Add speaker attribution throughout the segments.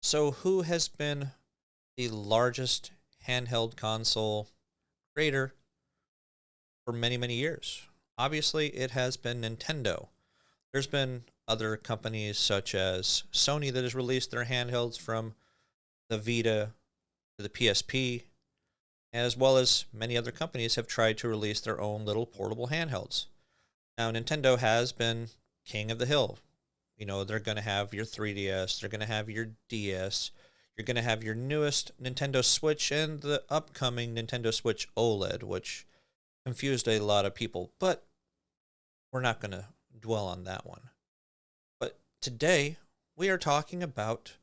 Speaker 1: So, who has been the largest handheld console creator for many, many years? Obviously, it has been Nintendo. There's been other companies such as Sony that has released their handhelds from the Vita to the PSP, as well as many other companies have tried to release their own little portable handhelds. Now, Nintendo has been king of the hill. They're going to have your 3DS, they're going to have your DS, you're going to have your newest Nintendo Switch and the upcoming Nintendo Switch OLED, which confused a lot of people, but we're not going to dwell on that one. But today, we are talking about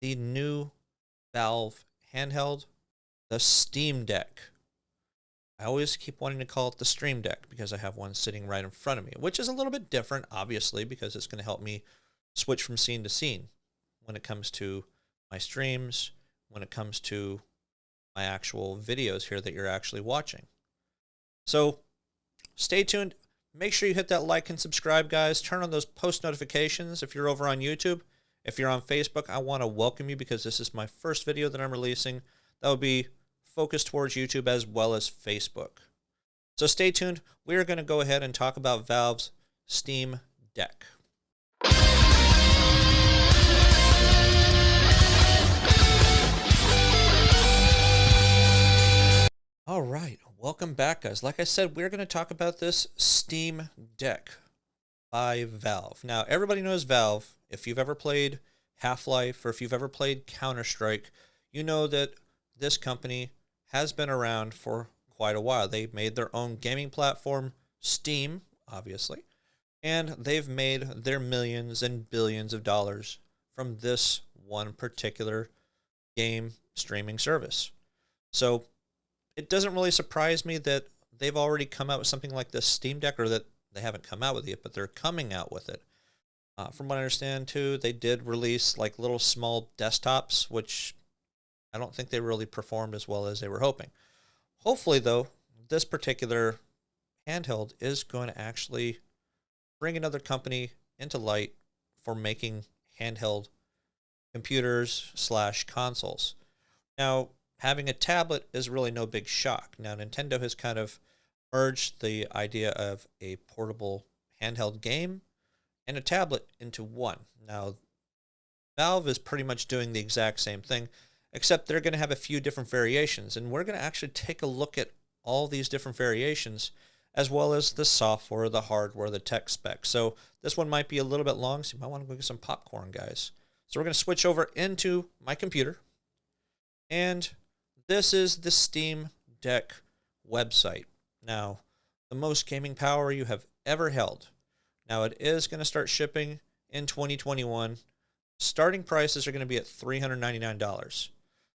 Speaker 1: the new Valve handheld, the Steam Deck. I always keep wanting to call it the Stream Deck because I have one sitting right in front of me, which is a little bit different, obviously, because it's going to help me switch from scene to scene when it comes to my streams, when it comes to my actual videos here that you're actually watching. So stay tuned. Make sure you hit that like and subscribe, guys. Turn on those post notifications if you're over on YouTube. If you're on Facebook, I want to welcome you because this is my first video that I'm releasing. That will be focused towards YouTube as well as Facebook. So stay tuned. We are going to go ahead and talk about Valve's Steam Deck. All right, welcome back, guys. Like I said, we're going to talk about this Steam Deck by Valve. Now, everybody knows Valve. If you've ever played Half-Life or if you've ever played Counter-Strike, you know that this company has been around for quite a while. They made their own gaming platform, Steam, obviously, and they've made their millions and billions of dollars from this one particular game streaming service. So it doesn't really surprise me that they've already come out with something like this Steam Deck, or that they haven't come out with it, but they're coming out with it. From what I understand, too, they did release like little small desktops, which I don't think they really performed as well as they were hoping. Hopefully, though, this particular handheld is going to actually bring another company into light for making handheld computers/consoles. Now, having a tablet is really no big shock. Now, Nintendo has kind of merged the idea of a portable handheld game and a tablet into one. Now, Valve is pretty much doing the exact same thing, except they're going to have a few different variations, and we're going to actually take a look at all these different variations, as well as the software, the hardware, the tech specs. So this one might be a little bit long, so you might want to go get some popcorn, guys. So we're going to switch over into my computer, and this is the Steam Deck website. Now, the most gaming power you have ever held. Now, it is going to start shipping in 2021. Starting prices are going to be at $399.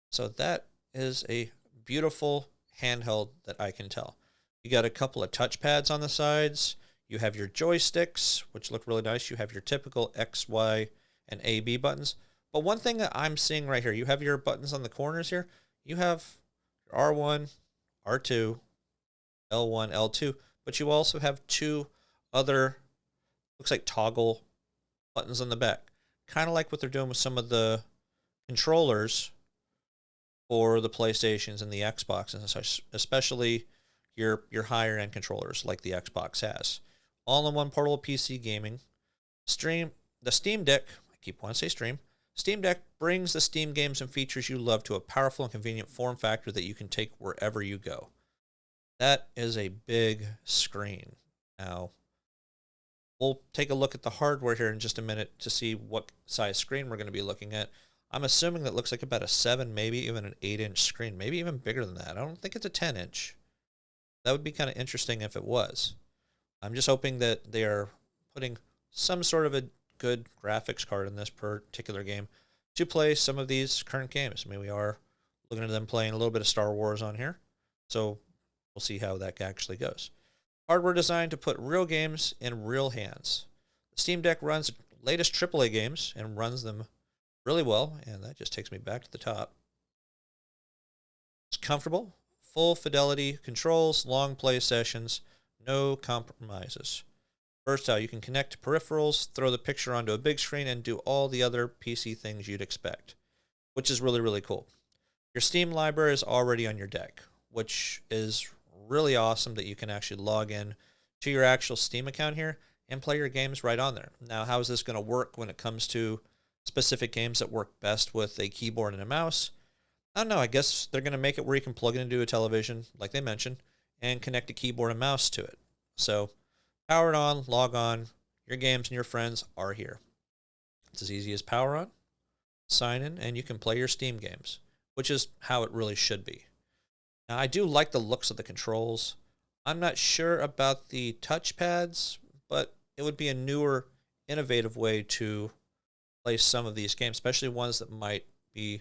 Speaker 1: So that is a beautiful handheld that I can tell. You got a couple of touch pads on the sides. You have your joysticks, which look really nice. You have your typical X, Y, and A, B buttons. But one thing that I'm seeing right here, you have your buttons on the corners here. You have your R1, R2, L1, L2, but you also have two other, looks like toggle buttons on the back. Kind of like what they're doing with some of the controllers for the PlayStations and the Xbox, and such, especially your higher end controllers like the Xbox has. All in one portable PC gaming. The Steam Deck, I keep wanting to say stream. Steam Deck brings the Steam games and features you love to a powerful and convenient form factor that you can take wherever you go. That is a big screen. Now, we'll take a look at the hardware here in just a minute to see what size screen we're going to be looking at. I'm assuming that looks like about a 7, maybe even an 8-inch screen, maybe even bigger than that. I don't think it's a 10-inch. That would be kind of interesting if it was. I'm just hoping that they are putting some sort of a good graphics card in this particular game to play some of these current games. I mean, we are looking at them playing a little bit of Star Wars on here, so we'll see how that actually goes. Hardware designed to put real games in real hands. The Steam Deck runs latest AAA games and runs them really well, and that just takes me back to the top. It's comfortable, full fidelity controls, long play sessions, no compromises. Versatile, you can connect to peripherals, throw the picture onto a big screen, and do all the other PC things you'd expect. which is really, really cool. Your Steam library is already on your deck, which is really awesome that you can actually log in to your actual Steam account here and play your games right on there. Now, how is this going to work when it comes to specific games that work best with a keyboard and a mouse? I don't know. I guess they're going to make it where you can plug it into a television, like they mentioned, and connect a keyboard and mouse to it. So, power it on, log on, your games and your friends are here. It's as easy as power on, sign in, and you can play your Steam games, which is how it really should be. Now, I do like the looks of the controls. I'm not sure about the touchpads, but it would be a newer, innovative way to play some of these games, especially ones that might be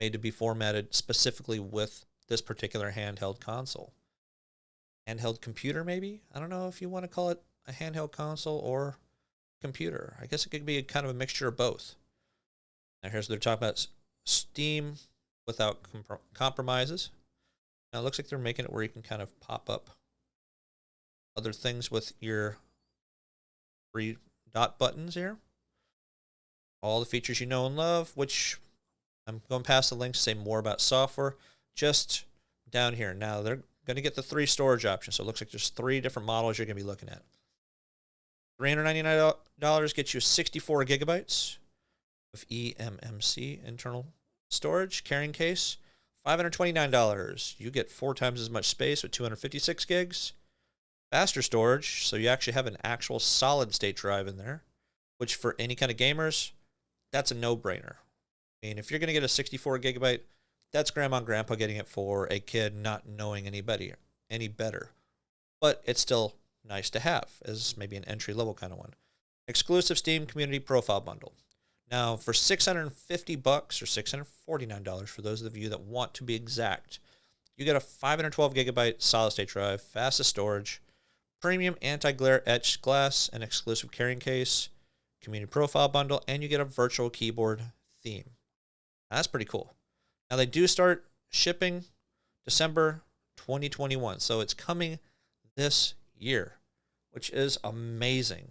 Speaker 1: made to be formatted specifically with this particular handheld console. Handheld computer, maybe? I don't know if you want to call it a handheld console or computer. I guess it could be kind of a mixture of both. Now, here's what they're talking about: Steam without compromises. Now, it looks like they're making it where you can kind of pop up other things with your three dot buttons here. All the features you know and love, which I'm going past the links to say more about software. Just down here. Now, they're going to get the 3 storage options. So it looks like there's 3 different models you're going to be looking at. $399 gets you 64 gigabytes of eMMC internal storage carrying case. $529, you get 4 times as much space with 256 gigs. Faster storage, so you actually have an actual solid state drive in there, which for any kind of gamers, that's a no-brainer. I mean, if you're going to get a 64 gigabyte, that's grandma and grandpa getting it for a kid not knowing any better. But it's still nice to have as maybe an entry-level kind of one. Exclusive Steam Community Profile Bundle. Now, for $650 or $649 for those of you that want to be exact, you get a 512 gigabyte solid-state drive, fastest storage, premium anti-glare etched glass, an exclusive carrying case, community profile bundle, and you get a virtual keyboard theme. Now, that's pretty cool. Now, they do start shipping December 2021, so it's coming this year, which is amazing.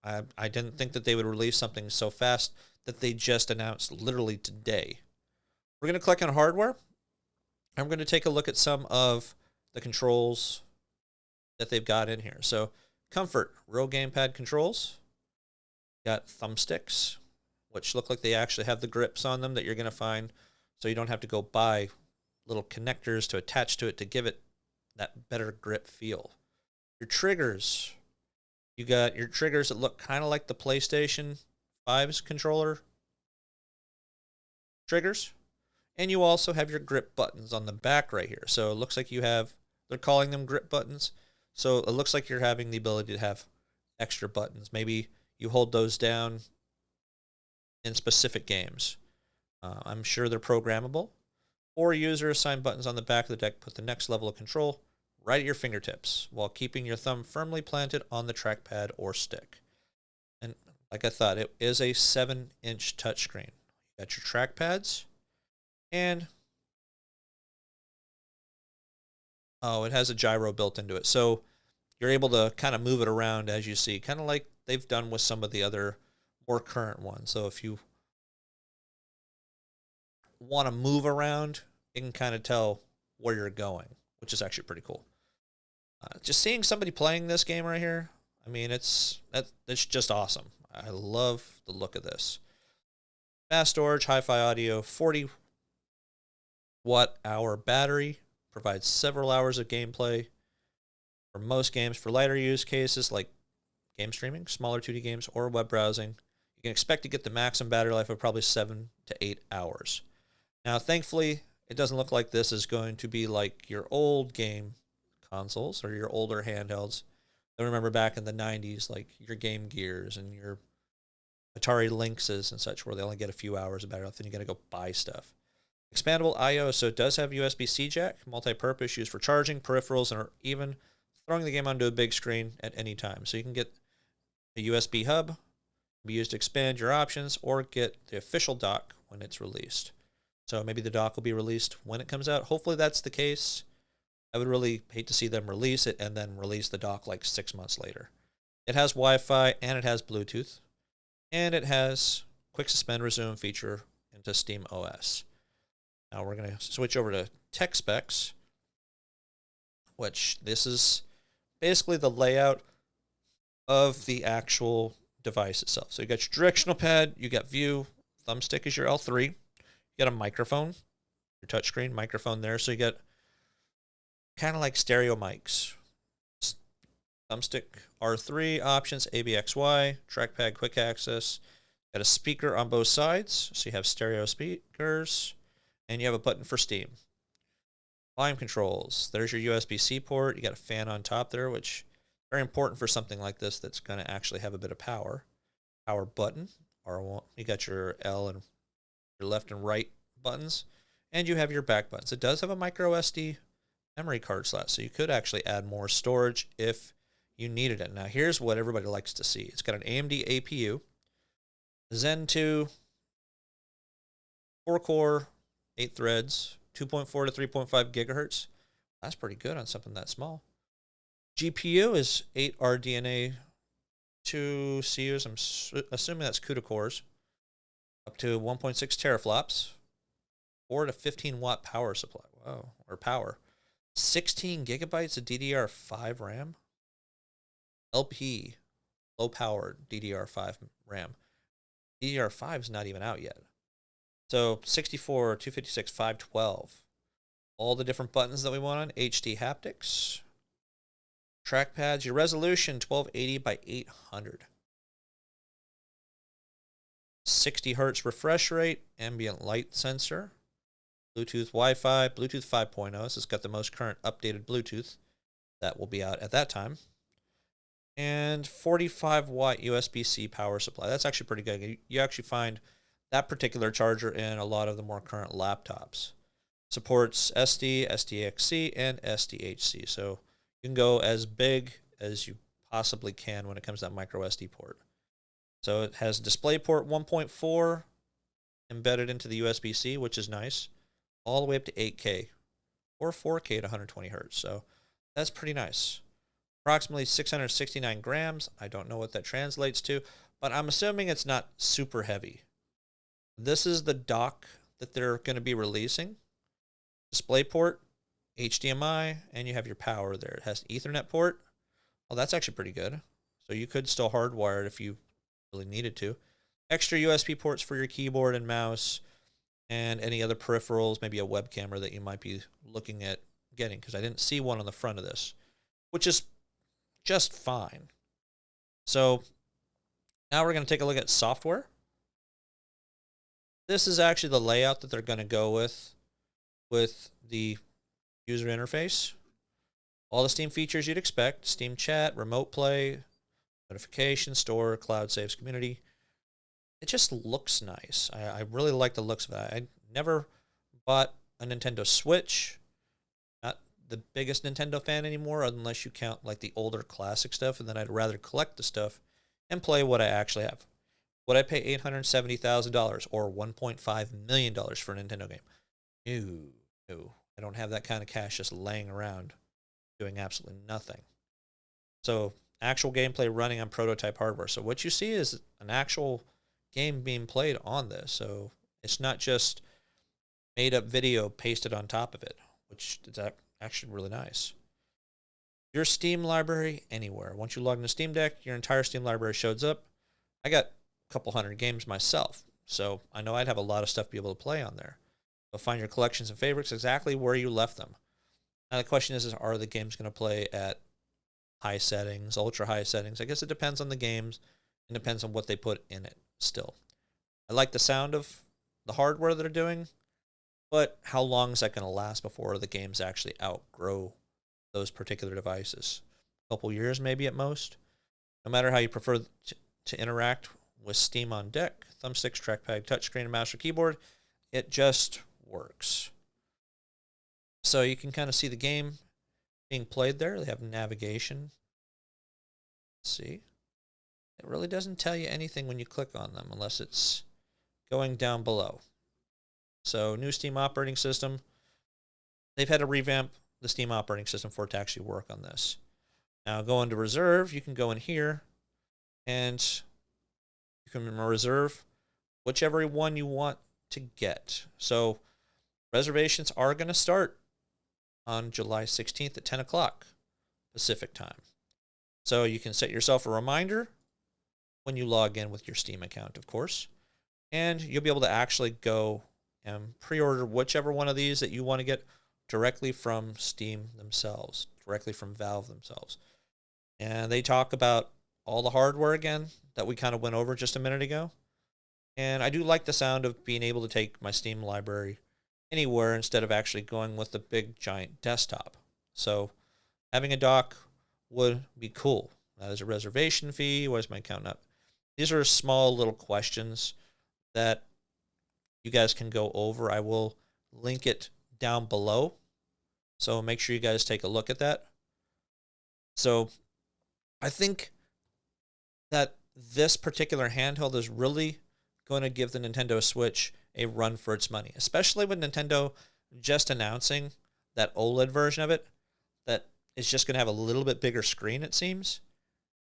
Speaker 1: I didn't think that they would release something so fast that they just announced literally today. We're going to click on hardware. I'm going to take a look at some of the controls that they've got in here. So, Comfort, real gamepad controls. Got thumbsticks, which look like they actually have the grips on them that you're going to find, so you don't have to go buy little connectors to attach to it to give it that better grip feel. Your triggers. You got your triggers that look kind of like the PlayStation 5's controller triggers. And you also have your grip buttons on the back right here. So it looks like you have, they're calling them grip buttons. So it looks like you're having the ability to have extra buttons. Maybe you hold those down in specific games. I'm sure they're programmable. Or user-assigned buttons on the back of the deck put the next level of control right at your fingertips while keeping your thumb firmly planted on the trackpad or stick. And like I thought, it is a 7-inch touchscreen. You got your trackpads, and it has a gyro built into it. So you're able to kind of move it around as you see, kind of like they've done with some of the other more current ones. So if you want to move around, you can kind of tell where you're going, which is actually pretty cool. Just seeing somebody playing this game right here, I mean, it's just awesome. I love the look of this. Fast storage, hi-fi audio, 40 watt-hour battery, provides several hours of gameplay for most games. For lighter use cases like game streaming, smaller 2D games, or web browsing, you can expect to get the maximum battery life of probably 7 to 8 hours. Now, thankfully, it doesn't look like this is going to be like your old game consoles or your older handhelds. I remember back in the 90s, like your Game Gears and your Atari Lynxes and such, where they only get a few hours of battery life, then you got to go buy stuff. Expandable I/O, so it does have USB-C jack, multi-purpose, used for charging, peripherals, and or even throwing the game onto a big screen at any time. So you can get a USB hub, be used to expand your options, or get the official dock when it's released. So maybe the dock will be released when it comes out. Hopefully that's the case. I would really hate to see them release it and then release the dock like 6 months later. It has Wi-Fi and it has Bluetooth. And it has quick suspend resume feature in into Steam OS. Now we're going to switch over to tech specs, which this is basically the layout of the actual device itself. So you got your directional pad, you got view, thumbstick is your L3, you got a microphone, your touchscreen microphone there. So you got kind of like stereo mics. Thumbstick R3 options, ABXY, trackpad quick access. Got a speaker on both sides, so you have stereo speakers, and you have a button for Steam. Volume controls. There's your USB-C port. You got a fan on top there, which is very important for something like this that's going to actually have a bit of power. Power button. R1. You got your L and your left and right buttons, and you have your back buttons. It does have a micro SD memory card slot, so you could actually add more storage if you needed it. Now, here's what everybody likes to see. It's got an AMD APU, Zen 2, 4-core, 8 threads, 2.4 to 3.5 gigahertz. That's pretty good on something that small. GPU is 8 RDNA 2 CUs. I'm assuming that's CUDA cores. Up to 1.6 teraflops. 4 to 15 watt power supply. Wow. Or power. 16 gigabytes of DDR5 RAM. LP, low power DDR5 RAM. DDR5 is not even out yet. So 64, 256, 512. All the different buttons that we want on. HD haptics. Trackpads. Your resolution 1280 by 800. 60 hertz refresh rate. Ambient light sensor. Bluetooth Wi-Fi. Bluetooth 5.0. This has got the most current updated Bluetooth that will be out at that time. And 45 watt USB-C power supply. That's actually pretty good. You actually find that particular charger in a lot of the more current laptops. Supports SD, SDXC, and SDHC. So you can go as big as you possibly can when it comes to that micro SD port. So it has DisplayPort 1.4 embedded into the USB-C, which is nice, all the way up to 8K or 4K at 120 hertz. So that's pretty nice. Approximately 669 grams. I don't know what that translates to, but I'm assuming it's not super heavy. This is the dock that they're going to be releasing. DisplayPort, HDMI, and you have your power there. It has an Ethernet port. Well, that's actually pretty good. So you could still hardwire it if you really needed to. Extra USB ports for your keyboard and mouse and any other peripherals, maybe a web camera that you might be looking at getting, because I didn't see one on the front of this, which is just fine. So now we're going to take a look at software. This is actually the layout that they're going to go with the user interface. All the Steam features you'd expect: Steam Chat, Remote Play, Notification, Store, Cloud Saves, Community. It just looks nice. I really like the looks of it. I never bought a Nintendo Switch. Not the biggest Nintendo fan anymore, unless you count like the older classic stuff, and then I'd rather collect the stuff and play what I actually have. Would I pay $870,000 or $1.5 million for a Nintendo game? No. I don't have that kind of cash just laying around doing absolutely nothing. So actual gameplay running on prototype hardware. So what you see is an actual game being played on this. So it's not just made up video pasted on top of it, which is actually really nice. Your Steam library anywhere. Once you log into Steam Deck, your entire Steam library shows up. I got a couple hundred games myself, so I know I'd have a lot of stuff to be able to play on there. You'll find your collections and favorites exactly where you left them. Now the question is are the games going to play at high settings, ultra high settings? I guess it depends on the games and depends on what they put in it still. I like the sound of the hardware that they're doing, but how long is that going to last before the games actually outgrow those particular devices? A couple years maybe at most. No matter how you prefer to interact with Steam on deck, thumbsticks, trackpad, touchscreen, and mouse or keyboard, it just works. So you can kind of see the game being played there. They have navigation. Let's see. It really doesn't tell you anything when you click on them unless it's going down below. So new Steam operating system. They've had to revamp the Steam operating system for it to actually work on this. Now go into reserve. You can go in here and you can reserve whichever one you want to get. So reservations are going to start on July 16th at 10 o'clock Pacific time. So you can set yourself a reminder when you log in with your Steam account, of course, and you'll be able to actually go and pre-order whichever one of these that you want to get directly from Steam themselves, directly from Valve themselves. And they talk about all the hardware again that we kind of went over just a minute ago. And I do like the sound of being able to take my Steam library anywhere instead of actually going with the big giant desktop. So having a dock would be cool. There's a reservation fee. Why is my account up? These are small little questions that you guys can go over. I will link it down below. So make sure you guys take a look at that. So I think that this particular handheld is really going to give the Nintendo Switch a run for its money, especially with Nintendo just announcing that OLED version of it that is just going to have a little bit bigger screen, it seems.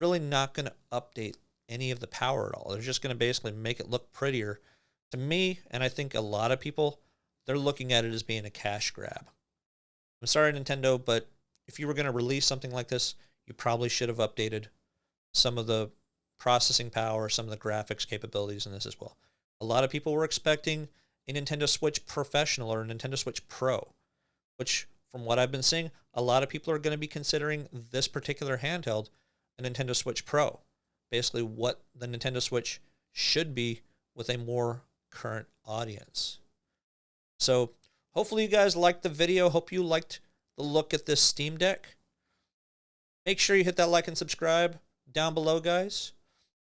Speaker 1: Really not going to update any of the power at all. They're just going to basically make it look prettier. To me, and I think a lot of people, they're looking at it as being a cash grab. I'm sorry, Nintendo, but if you were going to release something like this, you probably should have updated some of the processing power, some of the graphics capabilities in this as well. A lot of people were expecting a Nintendo Switch Professional or a Nintendo Switch Pro, which, from what I've been seeing, a lot of people are going to be considering this particular handheld a Nintendo Switch Pro. Basically what the Nintendo Switch should be with a more current audience. So hopefully you guys liked the video. Hope you liked the look at this Steam Deck. Make sure you hit that like and subscribe down below, guys.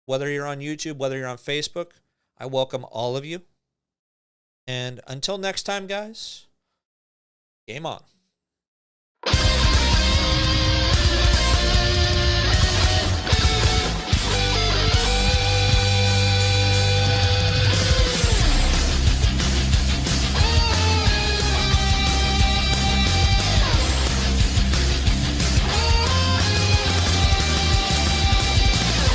Speaker 1: Whether you're on YouTube, whether you're on Facebook, I welcome all of you. And until next time, guys, game on.